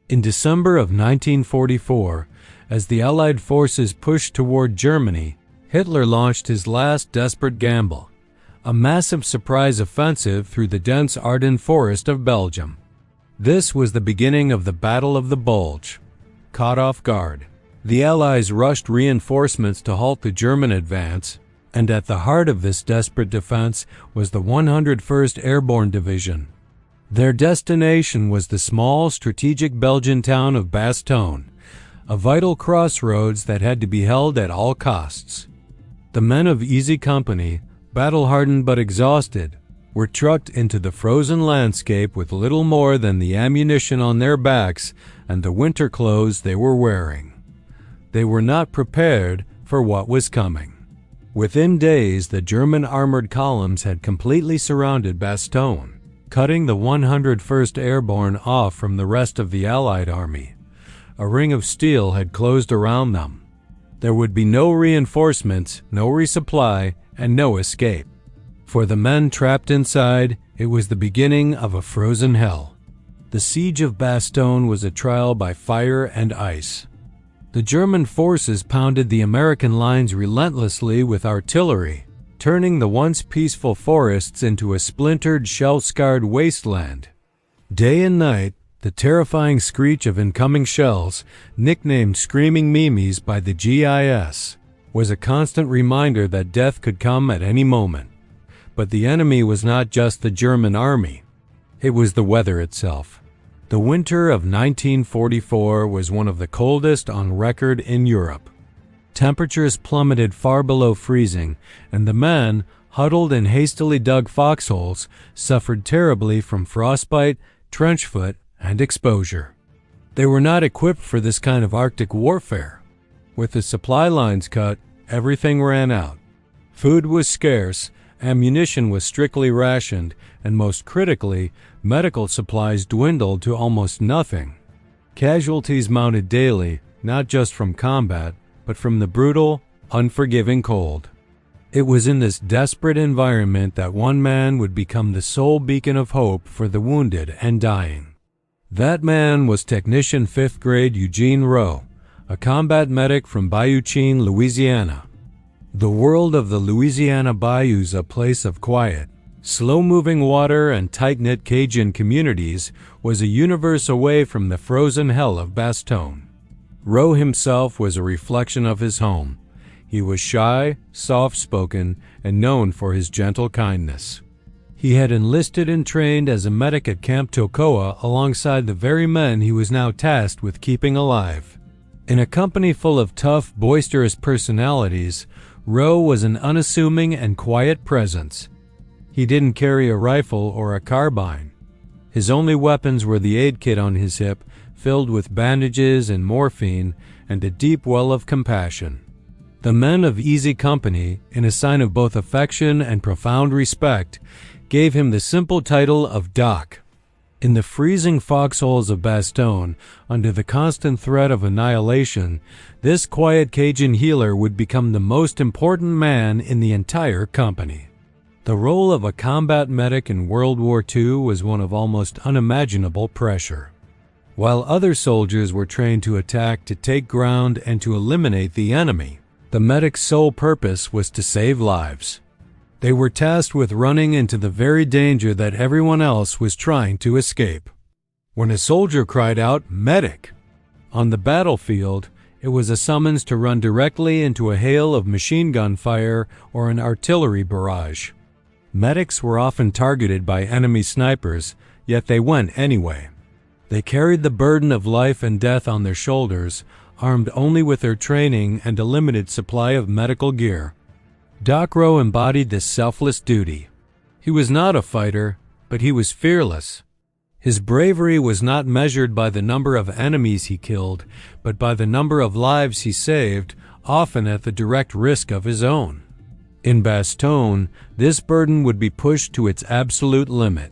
In December of 1944, as the Allied forces pushed toward Germany, Hitler launched his last desperate gamble, a massive surprise offensive through the dense Ardennes forest of Belgium. This was the beginning of the Battle of the Bulge. Caught off guard, the Allies rushed reinforcements to halt the German advance, and at the heart of this desperate defense was the 101st Airborne Division. Their destination was the small, strategic Belgian town of Bastogne, a vital crossroads that had to be held at all costs. The men of Easy Company, battle-hardened but exhausted, were trucked into the frozen landscape with little more than the ammunition on their backs and the winter clothes they were wearing. They were not prepared for what was coming. Within days, the German armored columns had completely surrounded Bastogne, cutting the 101st Airborne off from the rest of the Allied army. A ring of steel had closed around them. There would be no reinforcements, no resupply, and no escape. For the men trapped inside, it was the beginning of a frozen hell. The siege of Bastogne was a trial by fire and ice. The German forces pounded the American lines relentlessly with artillery, turning the once peaceful forests into a splintered, shell-scarred wasteland. Day and night, the terrifying screech of incoming shells, nicknamed Screaming Mimes by the GIS, was a constant reminder that death could come at any moment. But the enemy was not just the German army. It was the weather itself. The winter of 1944 was one of the coldest on record in Europe. Temperatures plummeted far below freezing, and the men, huddled in hastily dug foxholes, suffered terribly from frostbite, trench foot, and exposure. They were not equipped for this kind of Arctic warfare. With the supply lines cut, everything ran out. Food was scarce, ammunition was strictly rationed, and most critically, medical supplies dwindled to almost nothing. Casualties mounted daily, not just from combat, but from the brutal, unforgiving cold. It was in this desperate environment that one man would become the sole beacon of hope for the wounded and dying. That man was Technician 5th Grade Eugene Rowe, a combat medic from Bayou Chene, Louisiana. The world of the Louisiana bayous, a place of quiet, slow-moving water and tight-knit Cajun communities, was a universe away from the frozen hell of Bastogne. Rowe himself was a reflection of his home. He was shy, soft-spoken, and known for his gentle kindness. He had enlisted and trained as a medic at Camp Tocoa alongside the very men he was now tasked with keeping alive. In a company full of tough, boisterous personalities, Rowe was an unassuming and quiet presence. He didn't carry a rifle or a carbine. His only weapons were the aid kit on his hip, filled with bandages and morphine, and a deep well of compassion. The men of Easy Company, in a sign of both affection and profound respect, gave him the simple title of Doc. In the freezing foxholes of Bastogne, under the constant threat of annihilation, this quiet Cajun healer would become the most important man in the entire company. The role of a combat medic in World War II was one of almost unimaginable pressure. While other soldiers were trained to attack, to take ground, and to eliminate the enemy, the medic's sole purpose was to save lives. They were tasked with running into the very danger that everyone else was trying to escape. When a soldier cried out, "Medic!" on the battlefield, it was a summons to run directly into a hail of machine gun fire or an artillery barrage. Medics were often targeted by enemy snipers, yet they went anyway. They carried the burden of life and death on their shoulders, armed only with their training and a limited supply of medical gear. Doc Rowe embodied this selfless duty. He was not a fighter, but he was fearless. His bravery was not measured by the number of enemies he killed, but by the number of lives he saved, often at the direct risk of his own. In Bastogne, this burden would be pushed to its absolute limit.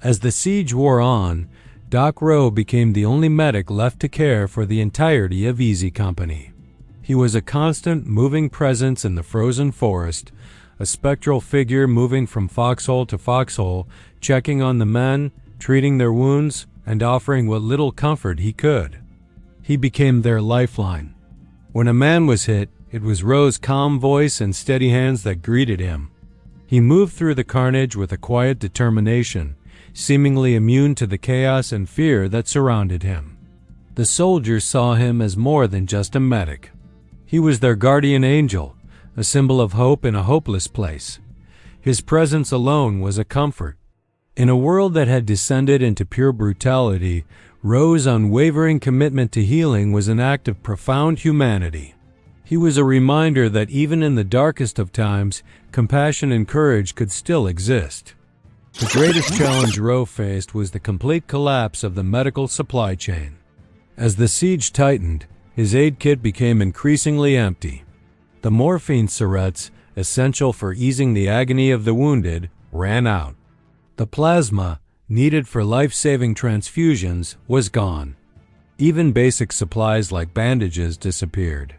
As the siege wore on, Doc Rowe became the only medic left to care for the entirety of Easy Company. He was a constant, moving presence in the frozen forest, a spectral figure moving from foxhole to foxhole, checking on the men, treating their wounds, and offering what little comfort he could. He became their lifeline. When a man was hit, it was Rowe's calm voice and steady hands that greeted him. He moved through the carnage with a quiet determination, seemingly immune to the chaos and fear that surrounded him. The soldiers saw him as more than just a medic. He was their guardian angel, a symbol of hope in a hopeless place. His presence alone was a comfort. In a world that had descended into pure brutality, Rowe's unwavering commitment to healing was an act of profound humanity. He was a reminder that even in the darkest of times, compassion and courage could still exist. The greatest challenge Rowe faced was the complete collapse of the medical supply chain. As the siege tightened, his aid kit became increasingly empty. The morphine syringes, essential for easing the agony of the wounded, ran out. The plasma, needed for life-saving transfusions, was gone. Even basic supplies like bandages disappeared.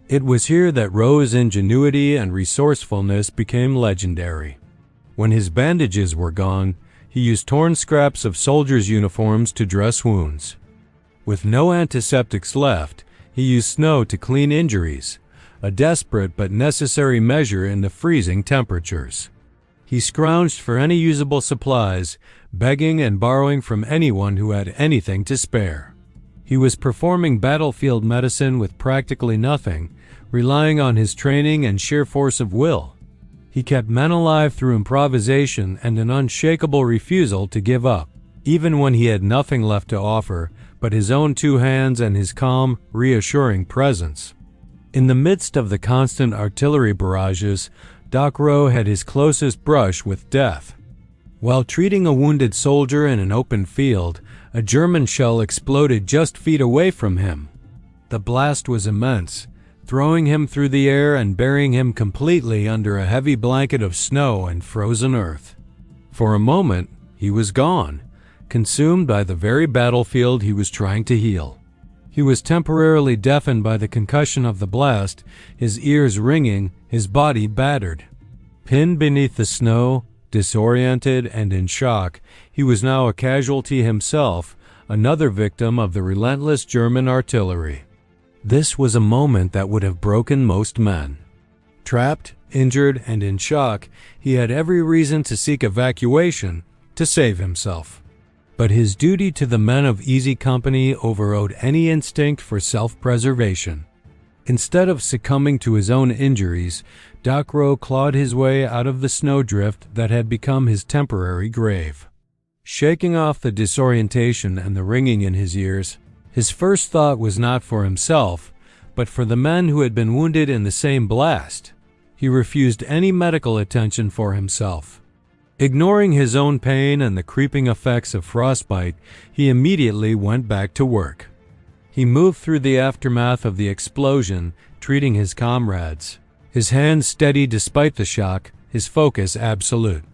It was here that Rowe's ingenuity and resourcefulness became legendary. When his bandages were gone, he used torn scraps of soldiers' uniforms to dress wounds. With no antiseptics left, he used snow to clean injuries, a desperate but necessary measure in the freezing temperatures. He scrounged for any usable supplies, begging and borrowing from anyone who had anything to spare. He was performing battlefield medicine with practically nothing, relying on his training and sheer force of will. He kept men alive through improvisation and an unshakable refusal to give up, even when he had nothing left to offer but his own two hands and his calm, reassuring presence. In the midst of the constant artillery barrages, Doc Rowe had his closest brush with death. While treating a wounded soldier in an open field, a German shell exploded just feet away from him. The blast was immense, throwing him through the air and burying him completely under a heavy blanket of snow and frozen earth. For a moment, he was gone, consumed by the very battlefield he was trying to heal. He was temporarily deafened by the concussion of the blast, his ears ringing, his body battered. Pinned beneath the snow, disoriented and in shock, he was now a casualty himself, another victim of the relentless German artillery. This was a moment that would have broken most men. Trapped, injured, and in shock, he had every reason to seek evacuation to save himself. But his duty to the men of Easy Company overrode any instinct for self-preservation. Instead of succumbing to his own injuries, Doc Rowe clawed his way out of the snowdrift that had become his temporary grave. Shaking off the disorientation and the ringing in his ears, his first thought was not for himself, but for the men who had been wounded in the same blast. He refused any medical attention for himself. Ignoring his own pain and the creeping effects of frostbite, he immediately went back to work. He moved through the aftermath of the explosion, treating his comrades. His hands steady despite the shock, his focus absolute.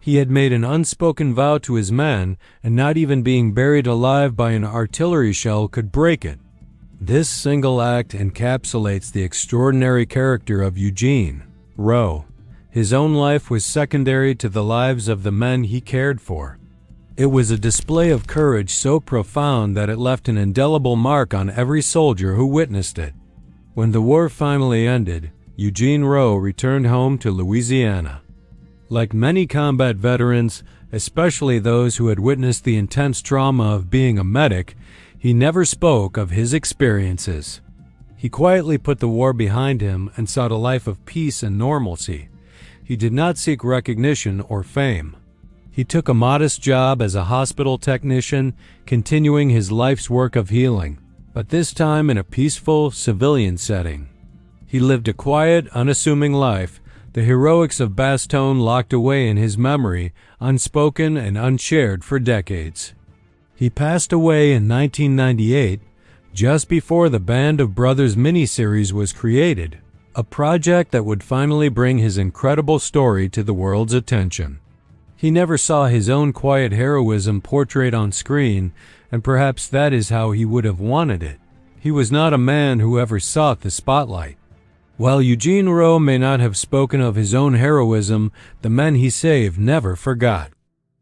He had made an unspoken vow to his men, and not even being buried alive by an artillery shell could break it. This single act encapsulates the extraordinary character of Eugene Rowe. His own life was secondary to the lives of the men he cared for. It was a display of courage so profound that it left an indelible mark on every soldier who witnessed it. When the war finally ended, Eugene Rowe returned home to Louisiana. Like many combat veterans, especially those who had witnessed the intense trauma of being a medic, he never spoke of his experiences. He quietly put the war behind him and sought a life of peace and normalcy. He did not seek recognition or fame. He took a modest job as a hospital technician, continuing his life's work of healing, but this time in a peaceful, civilian setting. He lived a quiet, unassuming life, the heroics of Bastogne locked away in his memory, unspoken and unshared for decades. He passed away in 1998, just before the Band of Brothers miniseries was created, a project that would finally bring his incredible story to the world's attention. He never saw his own quiet heroism portrayed on screen, and perhaps that is how he would have wanted it. He was not a man who ever sought the spotlight. While Eugene Rowe may not have spoken of his own heroism, the men he saved never forgot.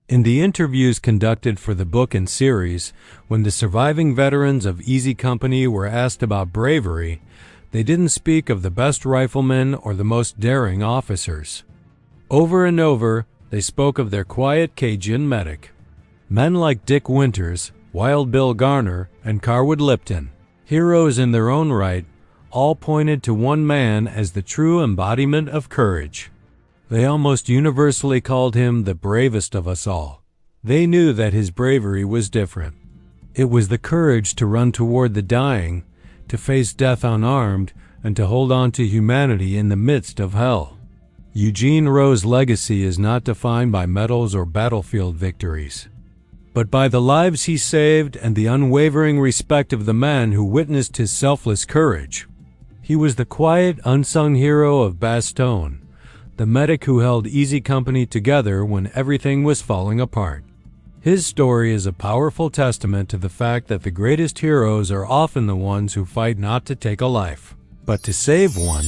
In the interviews conducted for the book and series, when the surviving veterans of Easy Company were asked about bravery, they didn't speak of the best riflemen or the most daring officers. Over and over, they spoke of their quiet Cajun medic. Men like Dick Winters, Wild Bill Garner, and Carwood Lipton, heroes in their own right, all pointed to one man as the true embodiment of courage. They almost universally called him the bravest of us all. They knew that his bravery was different. It was the courage to run toward the dying, to face death unarmed, and to hold on to humanity in the midst of hell. Eugene Rowe's legacy is not defined by medals or battlefield victories, but by the lives he saved and the unwavering respect of the men who witnessed his selfless courage. He was the quiet, unsung hero of Bastogne, the medic who held Easy Company together when everything was falling apart. His story is a powerful testament to the fact that the greatest heroes are often the ones who fight not to take a life, but to save one.